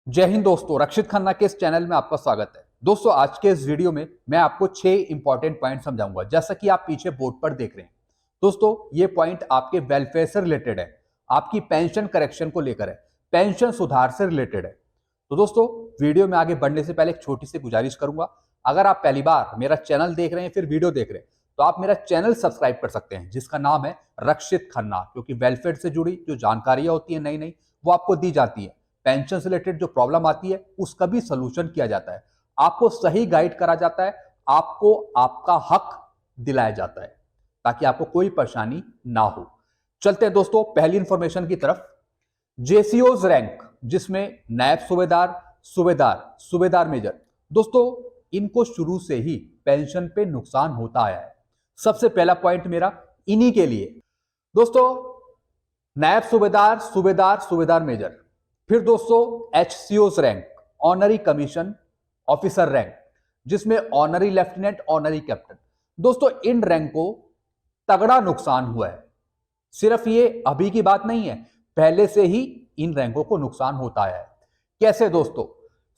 जय हिंद दोस्तों, रक्षित खन्ना के इस चैनल में आपका स्वागत है। दोस्तों, आज के इस वीडियो में मैं आपको 6 इंपॉर्टेंट पॉइंट समझाऊंगा, जैसा कि आप पीछे बोर्ड पर देख रहे हैं। दोस्तों, ये पॉइंट आपके वेलफेयर से रिलेटेड है, आपकी पेंशन करेक्शन को लेकर है, पेंशन सुधार से रिलेटेड है। तो दोस्तों, वीडियो में आगे बढ़ने से पहले एक छोटी सी गुजारिश करूंगा। अगर आप पहली बार मेरा चैनल देख रहे हैं, फिर वीडियो देख रहे हैं, तो आप मेरा चैनल सब्सक्राइब कर सकते हैं, जिसका नाम है रक्षित खन्ना, क्योंकि वेलफेयर से जुड़ी जो जानकारियां होती है नई नई, वो आपको दी जाती है। पेंशन से रिलेटेड जो प्रॉब्लम आती है उसका भी सोल्यूशन किया जाता है, आपको सही गाइड करा जाता है, आपको आपका हक दिलाया जाता है, ताकि आपको कोई परेशानी ना हो। चलते हैं दोस्तों पहली इंफॉर्मेशन की तरफ। जेसीओज रैंक, जिसमें नायब सूबेदार, सूबेदार, सूबेदार मेजर, दोस्तों इनको शुरू से ही पेंशन पे नुकसान होता आया है। सबसे पहला पॉइंट मेरा इन्हीं के लिए। दोस्तों, नायब सूबेदार, सूबेदार, सूबेदार मेजर, फिर दोस्तों एचसीओस rank, honorary commission officer rank, जिसमें ऑनरी लेफ्टिनेंट, ऑनरी कैप्टन, दोस्तों इन रैंक को तगड़ा नुकसान हुआ है। सिर्फ ये अभी की बात नहीं है, पहले से ही इन रैंकों को नुकसान होता है। कैसे दोस्तों?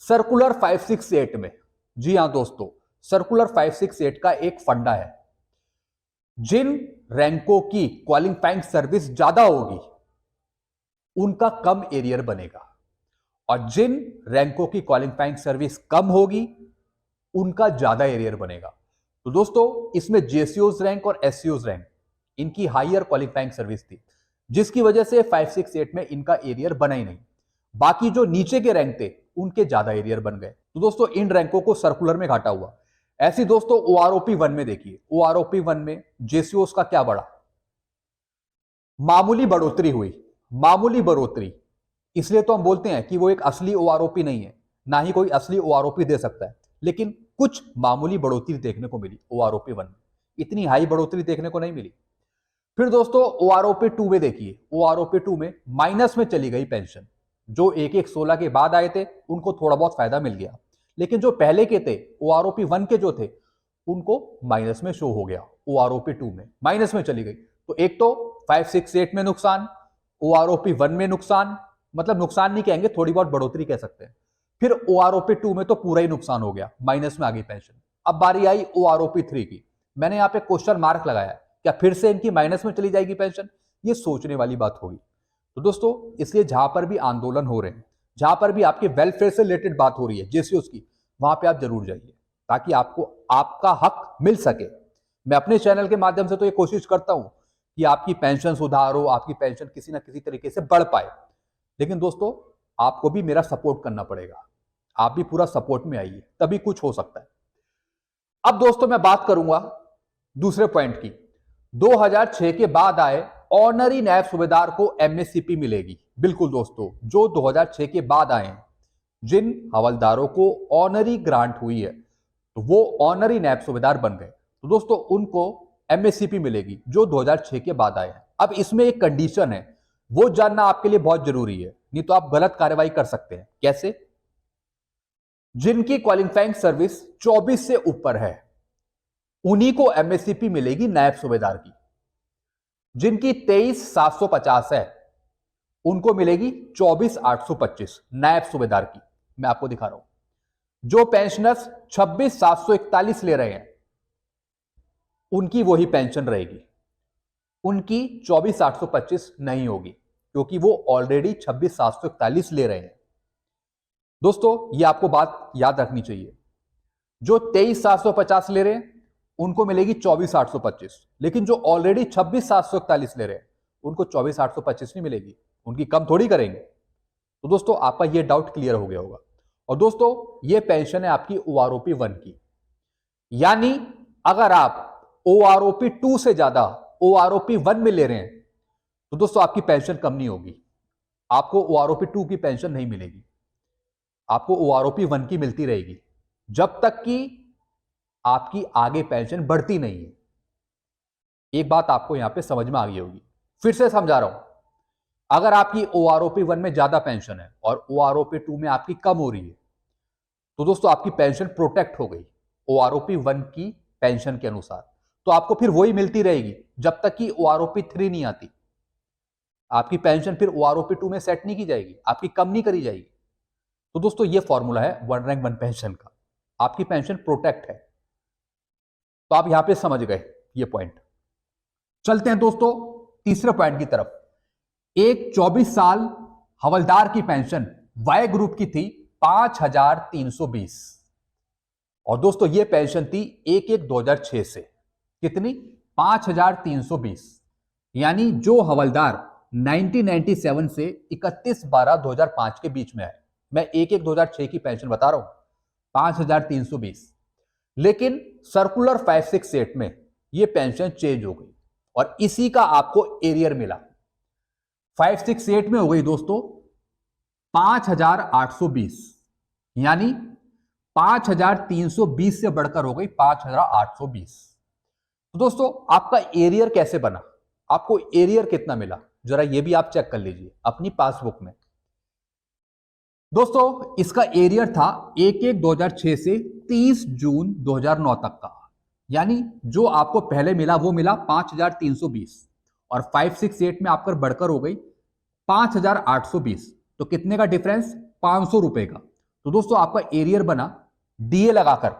सर्कुलर 568 में, जी हां दोस्तों, सर्कुलर 568 का एक फंडा है। जिन रैंकों की क्वालिफाइंग सर्विस ज्यादा होगी उनका कम एरियर बनेगा, और जिन रैंकों की क्वालिफाइंग सर्विस कम होगी उनका ज्यादा एरियर बनेगा। तो दोस्तों, इसमें जेसीओज रैंक और एससीओज रैंक, इनकी हायर क्वालिफाइंग सर्विस थी, जिसकी वजह से 568 में इनका एरियर बना ही नहीं। बाकी जो नीचे के रैंक थे उनके ज्यादा एरियर बन गए। तो दोस्तों, इन रैंकों को सर्कुलर में घाटा हुआ। ऐसी दोस्तों ओआरओपी 1 में देखिए, ओआरओपी 1 में जेसीओज का क्या बढ़ा, मामूली बढ़ोतरी हुई, मामूली बढ़ोतरी। इसलिए तो हम बोलते हैं कि वो एक असली ओआरओपी नहीं है, ना ही कोई असली ओआरओपी दे सकता है, लेकिन कुछ मामूली बढ़ोतरी देखने को मिली ओआरओपी 1 में, इतनी हाई बढ़ोतरी देखने को नहीं मिली। फिर दोस्तों ओआरओपी 2 में देखिए, ओआरओपी 2 में माइनस में चली गई पेंशन। जो 1/1/16 के बाद आए थे उनको थोड़ा बहुत फायदा मिल गया, लेकिन जो पहले के थे ओआरओपी 1 के जो थे उनको माइनस में शो हो गया। ओआरओपी 2 में माइनस में चली गई। तो एक तो 568 में नुकसान, ओआरओपी 1 में नुकसान, मतलब नुकसान नहीं कहेंगे, थोड़ी बहुत बढ़ोतरी कह सकते हैं। फिर ओआरओपी 2 में तो पूरा ही नुकसान हो गया, माइनस में आ गई पेंशन। अब बारी आई ओआरओपी 3 की। मैंने यहां पे क्वेश्चन मार्क लगाया, क्या फिर से इनकी माइनस में चली जाएगी पेंशन? ये सोचने वाली बात होगी। तो दोस्तों, इसलिए जहां पर भी आंदोलन हो रहे हैं, जहां पर भी आपके वेलफेयर से रिलेटेड बात हो रही है जेसीओस की, वहां पे आप जरूर जाइए, ताकि आपको आपका हक मिल सके। मैं अपने चैनल के माध्यम से तो ये कोशिश करता हूं कि आपकी पेंशन सुधार हो, आपकी पेंशन किसी ना किसी तरीके से बढ़ पाए, लेकिन दोस्तों आपको भी मेरा सपोर्ट करना पड़ेगा। आप भी पूरा सपोर्ट में आइए, तभी कुछ हो सकता है। अब दोस्तों मैं बात करूंगा दूसरे पॉइंट की। 2006 के बाद आए ऑनरी नायब सूबेदार को एमएससीपी मिलेगी। बिल्कुल दोस्तों, जो 2006 के बाद आए हैं, जिन हवलदारों को ऑनरी ग्रांट हुई है, तो वो ऑनरी नायब सूबेदार बन गए, तो दोस्तों उनको एमएससीपी मिलेगी, जो 2006 के बाद आए हैं। अब इसमें एक कंडीशन है, वो जानना आपके लिए बहुत जरूरी है, नहीं तो आप गलत कार्रवाई कर सकते हैं। कैसे? जिनकी क्वालिफाइंग सर्विस 24 से ऊपर है उन्हीं को एमएससीपी मिलेगी नायब सूबेदार की। जिनकी 23,750 है उनको मिलेगी 24,825 नायब सूबेदार की। मैं आपको दिखा रहा हूं, जो पेंशनर्स 26,741 ले रहे हैं उनकी वही पेंशन रहेगी, उनकी 24,825 नहीं होगी, क्योंकि वो ऑलरेडी 26,741 ले रहे हैं। दोस्तों, ये आपको बात याद रखनी चाहिए, जो 23,750 ले रहे हैं उनको मिलेगी 24,825, लेकिन जो ऑलरेडी 26,741 ले रहे हैं उनको 24,825 नहीं मिलेगी, उनकी कम थोड़ी करेंगे। तो दोस्तों आपका ये डाउट क्लियर हो गया होगा। और दोस्तों, ये पेंशन है आपकी ओआरओपी 1 की, यानी अगर आप ओआरओपी 2 से ज्यादा ओआरओपी 1 में ले रहे हैं तो दोस्तों आपकी पेंशन कम नहीं होगी, आपको ओआरओपी 2 की पेंशन नहीं मिलेगी, आपको ओआरओपी 1 की मिलती रहेगी, जब तक कि आपकी आगे पेंशन बढ़ती नहीं है। एक बात आपको यहां पे समझ में आ गई होगी, फिर से समझा रहा हूं। अगर आपकी ओआरओपी 1 में ज्यादा पेंशन है और ओआरओपी 2 में आपकी कम हो रही है, तो दोस्तों आपकी पेंशन प्रोटेक्ट हो गई ओआरओपी 1 की पेंशन के अनुसार, तो आपको फिर वही मिलती रहेगी जब तक कि ओआरओपी 3 नहीं आती। आपकी पेंशन फिर ओआरओपी 2 में सेट नहीं की जाएगी, आपकी कम नहीं करी जाएगी। तो दोस्तों ये फॉर्मूला है वन रैंक वन पेंशन का, आपकी पेंशन प्रोटेक्ट है। तो आप यहां पे समझ गए ये पॉइंट। चलते हैं दोस्तों तीसरे पॉइंट की तरफ। एक 24 साल हवलदार की पेंशन वाई ग्रुप की थी 5320, और दोस्तों ये पेंशन थी 1/1/2006 से। कितनी? 5320। यानी जो हवलदार 1997 से 31/12/2005 के बीच में है, मैं 1/1/2006 की पेंशन बता रहा हूं, 5320। लेकिन सर्कुलर 568 में ये पेंशन चेंज हो गई और इसी का आपको एरियर मिला। 568 में हो गई दोस्तों 5820, यानी 5320 से बढ़कर हो गई 5820। तो दोस्तों आपका एरियर कैसे बना, आपको एरियर कितना मिला, जरा ये भी आप चेक कर लीजिए अपनी पासबुक में। दोस्तों इसका एरियर था 1/1/2006 से 30 जून 2009 तक का, यानी जो आपको पहले मिला वो मिला 5320 और 568 में आपकर बढ़कर हो गई 5820। तो कितने का डिफरेंस? 500 रुपए का। तो दोस्तों आपका एरियर बना डीए लगाकर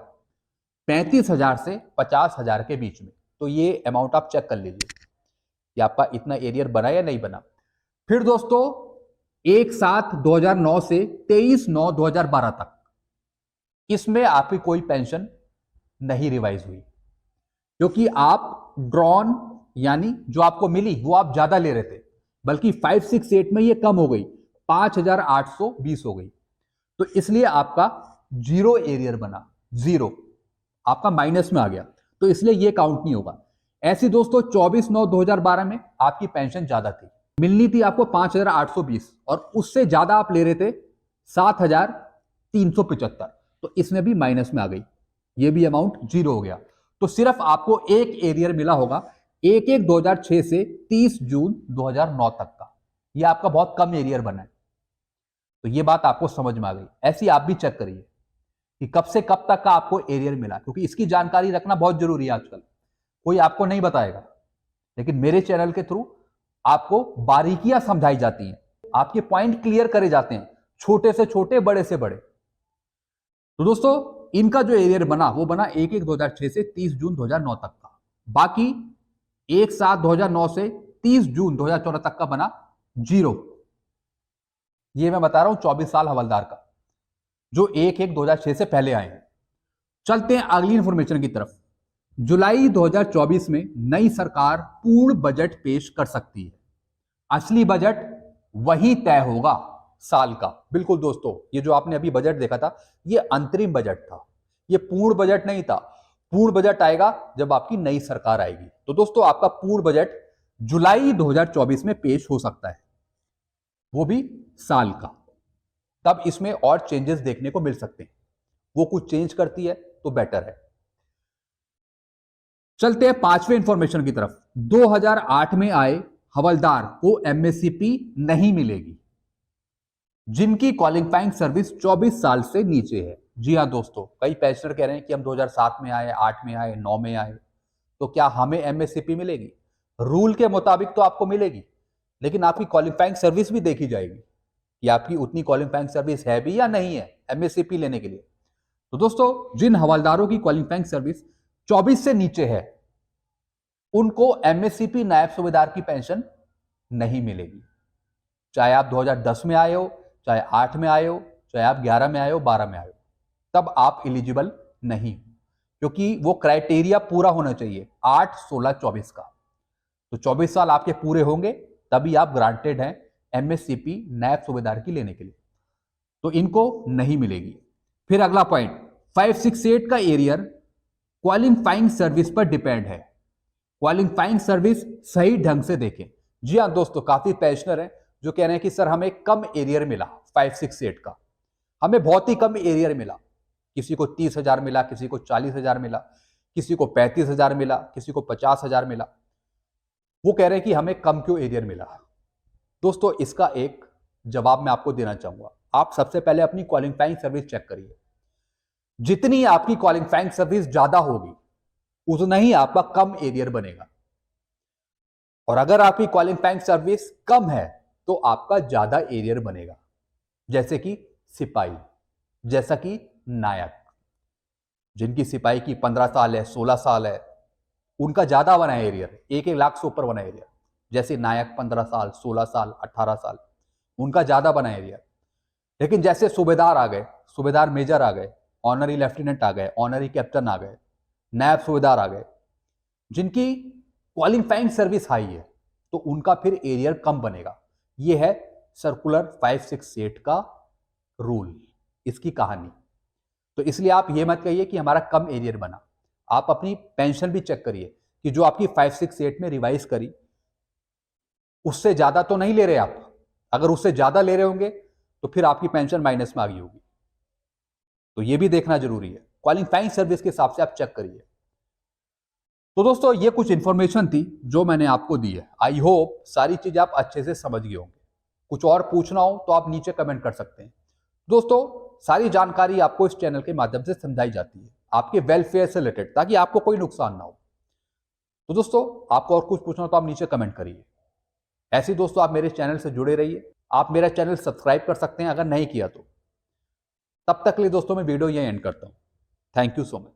35,000 से 50,000 के बीच में। तो ये अमाउंट आप चेक कर लीजिए कि आपका इतना एरियर बना या नहीं बना। फिर दोस्तों 1/7/2009 से 23/9/2012 तक, इसमें आपकी कोई पेंशन नहीं रिवाइज हुई, क्योंकि आप ड्रॉन यानी जो आपको मिली वो आप ज्यादा ले रहे थे, बल्कि 568 में ये कम हो गई, 5820 हो गई। तो इसलिए आपका जीरो एरियर बना, जीरो आपका माइनस में आ गया, तो इसलिए ये काउंट नहीं होगा। ऐसी दोस्तों 24/9/2012 में आपकी पेंशन ज्यादा थी, मिलनी थी आपको 5820 और उससे ज्यादा आप ले रहे थे 7375, तो इसमें भी माइनस में आ गई, ये भी अमाउंट जीरो हो गया। तो सिर्फ आपको एक एरियर मिला होगा 1/1/2006 से 30 जून 2009 तक का, ये आपका बहुत कम एरियर बना है। तो ये बात आपको समझ में आ गई। ऐसी आप भी चेक करिए कि कब से कब तक का आपको एरियर मिला, क्योंकि इसकी जानकारी रखना बहुत जरूरी है। आजकल कोई आपको नहीं बताएगा, लेकिन मेरे चैनल के थ्रू आपको बारीकियां समझाई जाती हैं, आपके पॉइंट क्लियर करे जाते हैं, छोटे से छोटे बड़े से बड़े। तो दोस्तों इनका जो एरियर बना वो बना 1/1/2006 से 30 जून 2009 तक का। बाकी 1/7/2009 से 30 जून 2014 तक का बना जीरो। ये मैं बता रहा हूं 24 साल हवलदार का, जो 1/1/2006 से पहले आए हैं। चलते हैं अगली इंफॉर्मेशन की तरफ। जुलाई 2024 में नई सरकार पूर्ण बजट पेश कर सकती है। असली बजट वही तय होगा साल का। बिल्कुल दोस्तों, ये जो आपने अभी बजट देखा था ये अंतरिम बजट था, ये पूर्ण बजट नहीं था। पूर्ण बजट आएगा जब आपकी नई सरकार आएगी। तो दोस्तों आपका पूर्ण बजट जुलाई 2024 में पेश हो सकता है, वो भी साल का। तब इसमें और चेंजेस देखने को मिल सकते हैं, वो कुछ चेंज करती है तो बेटर है। चलते हैं पांचवें इंफॉर्मेशन की तरफ। 2008 में आए हवलदार को एमएससीपी नहीं मिलेगी जिनकी क्वालिफाइंग सर्विस 24 साल से नीचे है। जी हां दोस्तों, कई पेंशनर कह रहे हैं कि हम 2007 में आए, 8 में आए, 9 में आए, तो क्या हमें एमएससीपी मिलेगी? रूल के मुताबिक तो आपको मिलेगी, लेकिन आपकी क्वालिफाइंग सर्विस भी देखी जाएगी कि आपकी उतनी क्वालिफाइंग सर्विस है भी या नहीं है एमएससीपी लेने के लिए। तो दोस्तों जिन हवलदारों की क्वालिफाइंग सर्विस 24 से नीचे है उनको एमएससीपी नायब सूबेदार की पेंशन नहीं मिलेगी। चाहे आप 2010 में आए हो, चाहे 8 में आए हो, चाहे आप 11 में आए हो, 12 में आए हो, तब आप एलिजिबल नहीं, क्योंकि वो क्राइटेरिया पूरा होना चाहिए 8, 16, 24 का। तो 24 साल आपके पूरे होंगे तभी आप ग्रांटेड हैं एमएससीपी नायब सूबेदार की लेने के लिए, तो इनको नहीं मिलेगी। फिर अगला पॉइंट 568 का एरियर क्वालिफाइंग सर्विस पर डिपेंड है। क्वालिफाइंग सर्विस सही ढंग से देखें। जी हां दोस्तों, काफी पेंशनर हैं जो कह रहे हैं कि सर हमें कम एरियर मिला 568 का, हमें बहुत ही कम एरियर मिला, किसी को 30,000 मिला, किसी को 40,000 मिला, किसी को 35,000 मिला, किसी को 50,000 मिला। वो कह रहे हैं कि हमें कम क्यों एरियर मिला। दोस्तों इसका एक जवाब मैं आपको देना चाहूंगा। आप सबसे पहले अपनी क्वालिफाइंग सर्विस चेक करिए। जितनी आपकी क्वालिफाइंग सर्विस ज्यादा होगी उतना ही आपका कम एरियर बनेगा, और अगर आपकी क्वालिफाइंग सर्विस कम है तो आपका ज्यादा एरियर बनेगा। जैसे कि सिपाही, जैसा कि नायक, जिनकी सिपाही की 15 साल है, 16 साल है, उनका ज्यादा बना है एरियर, 1-1 लाख से ऊपर बना है एरियर। जैसे नायक 15 साल, 16 साल, 18 साल, उनका ज्यादा बना है एरियर। लेकिन जैसे सूबेदार आ गए, सूबेदार मेजर आ गए, ऑनरी लेफ्टिनेंट आ गए, ऑनरी कैप्टन आ गए, नायब सूबेदार आ गए, जिनकी क्वालिफाइंग सर्विस हाई है, तो उनका फिर एरियर कम बनेगा। यह है सर्कुलर 568 का रूल, इसकी कहानी। तो इसलिए आप ये मत कहिए कि हमारा कम एरियर बना। आप अपनी पेंशन भी चेक करिए कि जो आपकी 568 में रिवाइज करी, उससे ज्यादा तो नहीं ले रहे आप। अगर उससे ज्यादा ले रहे होंगे तो फिर आपकी पेंशन माइनस में आ गई होगी। तो ये भी देखना जरूरी है। क्वालिफाइंग सर्विस के हिसाब से आप चेक करिए। तो दोस्तों, ये कुछ इंफॉर्मेशन थी जो मैंने आपको दी है। आई होप सारी चीज आप अच्छे से समझ गए होंगे। कुछ और पूछना हो तो आप नीचे कमेंट कर सकते हैं। दोस्तों, सारी जानकारी आपको इस चैनल के माध्यम से समझाई जाती है, आपके वेलफेयर से रिलेटेड, ताकि आपको कोई नुकसान ना हो। तो दोस्तों, आपको और कुछ पूछना हो तो आप नीचे कमेंट करिए। ऐसे ही दोस्तों, आप मेरे चैनल से जुड़े रहिए। आप मेरा चैनल सब्सक्राइब कर सकते हैं अगर नहीं किया तो। तब तक के लिए दोस्तों, मैं वीडियो यहीं एंड करता हूं। Thank you so much.